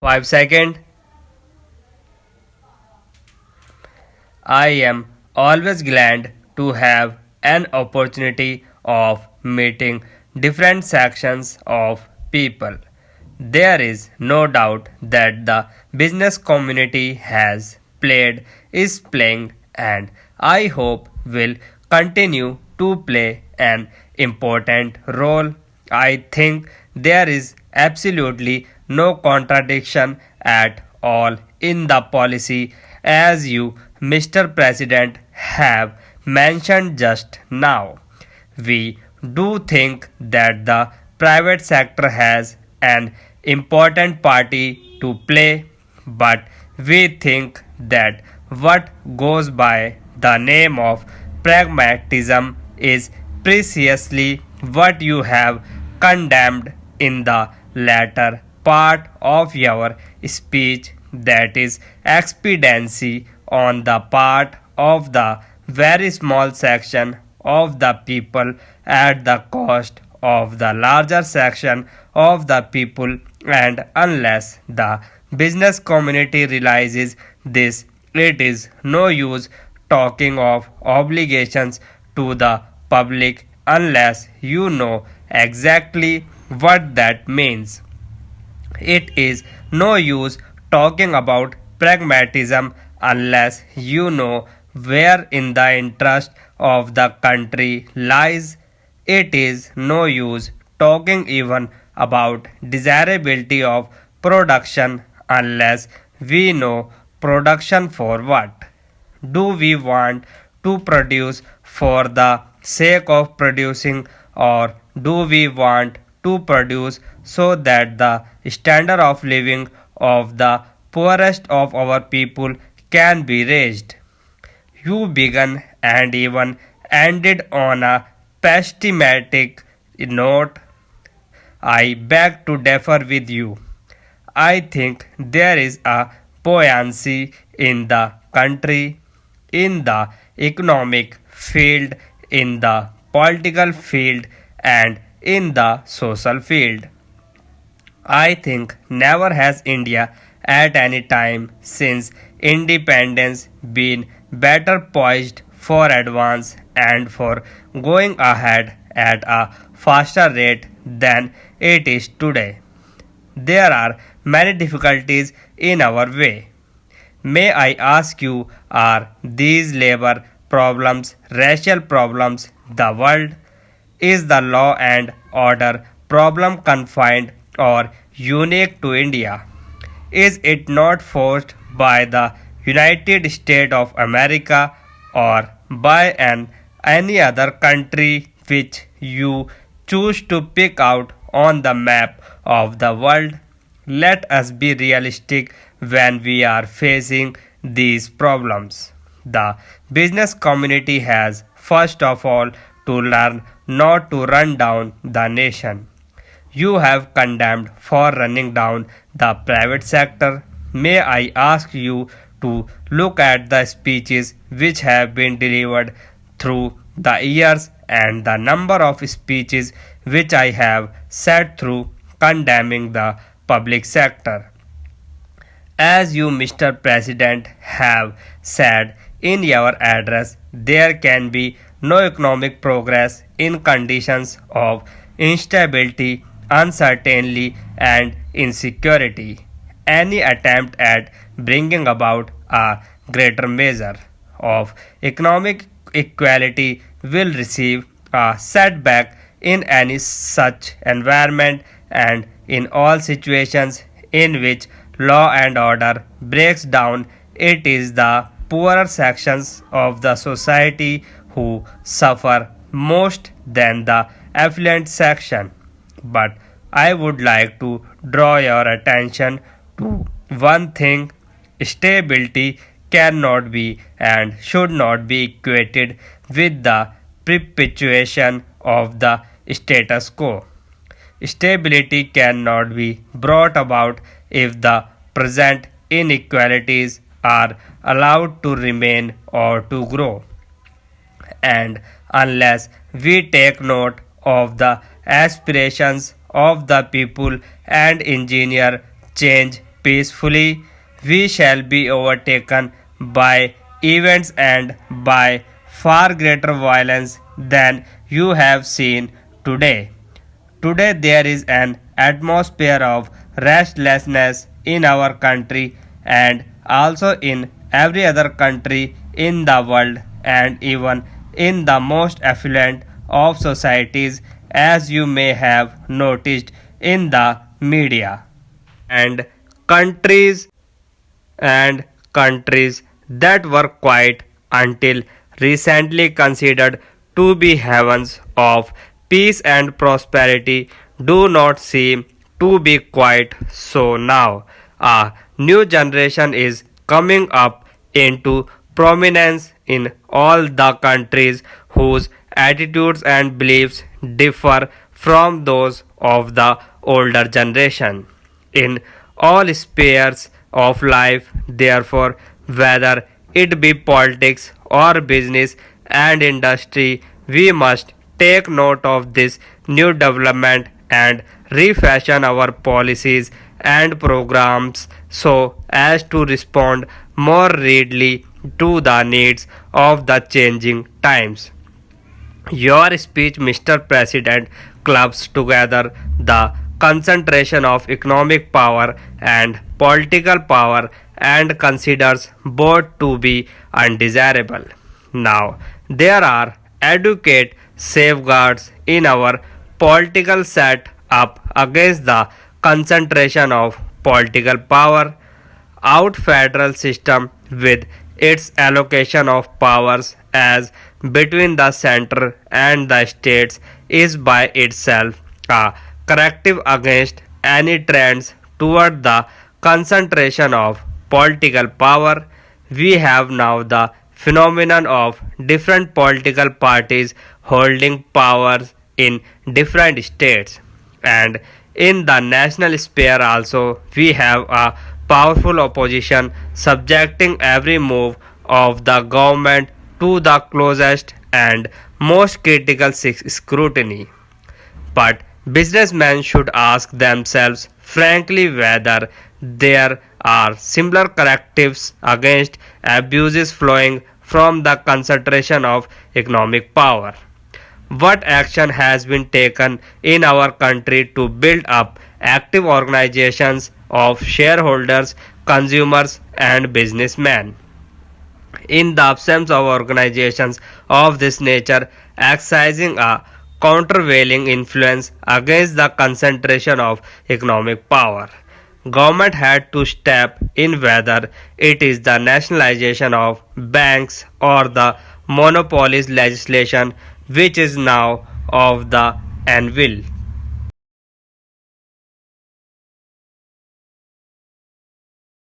5 seconds. I am always glad to have an opportunity of meeting different sections of people. There is no doubt that the business community has played, is playing, and I hope will continue to play an important role. I think there is absolutely no contradiction at all in the policy as you, Mr. President, have mentioned just now. We do think that the private sector has an important party to play, but we think that what goes by the name of pragmatism is precisely what you have condemned in the latter part of your speech, that is expediency on the part of the very small section of the people at the cost of the larger section of the people, and unless the business community realizes this, it is no use talking of obligations to the public unless you know exactly what that means. It is no use talking about pragmatism unless you know where in the interest of the country lies. It is no use talking even about desirability of production unless we know production for what. Do we want to produce for the sake of producing, or do we want to produce so that the standard of living of the poorest of our people can be raised? You began and even ended on a pessimistic note. I beg to differ with you. I think there is a buoyancy in the country, in the economic field, in the political field, and in the social field. I think never has India at any time since independence been better poised for advance and for going ahead at a faster rate than it is today. There are many difficulties in our way. May I ask you, are these labor problems, racial problems, the world? Is the law and order problem confined or unique to India? Is it not forced by the United States of America or by any other country which you choose to pick out on the map of the world? Let us be realistic when we are facing these problems. The business community has first of all to learn not to run down the nation. You have condemned for running down the private sector. May I ask you to look at the speeches which have been delivered through the years and the number of speeches which I have sat through condemning the public sector. As you, Mr. President, have said in your address, there can be no economic progress in conditions of instability, uncertainty, and insecurity. Any attempt at bringing about a greater measure of economic equality will receive a setback in any such environment, and in all situations in which law and order breaks down, it is the poorer sections of the society who suffer most than the affluent section. But I would like to draw your attention to one thing: stability cannot be and should not be equated with the perpetuation of the status quo. Stability cannot be brought about if the present inequalities are allowed to remain or to grow. And unless we take note of the aspirations of the people and engineer change peacefully, we shall be overtaken by events and by far greater violence than you have seen today. Today there is an atmosphere of restlessness in our country and also in every other country in the world and even in the most affluent of societies, as you may have noticed in the media. And countries and countries that were quiet until recently considered to be havens of peace and prosperity do not seem to be quite so now. A new generation is coming up into prominence in all the countries whose attitudes and beliefs differ from those of the older generation in all spheres of life, therefore, whether it be politics or business and industry, we must take note of this new development and refashion our policies and programs so as to respond more readily to the needs of the changing times. Your speech, Mr. President, clubs together the concentration of economic power and political power and considers both to be undesirable. Now, there are adequate safeguards in our political set up against the concentration of political power out federal system with its allocation of powers as between the center and the states is by itself a corrective against any trends toward the concentration of political power. We have now the phenomenon of different political parties holding powers in different states, and in the national sphere also we have a powerful opposition subjecting every move of the government to the closest and most critical scrutiny. But businessmen should ask themselves frankly whether there are similar correctives against abuses flowing from the concentration of economic power. What action has been taken in our country to build up active organizations of shareholders, consumers, and businessmen? In the absence of organizations of this nature exercising a countervailing influence against the concentration of economic power, government had to step in, whether it is the nationalization of banks or the monopolies legislation which is now of the anvil.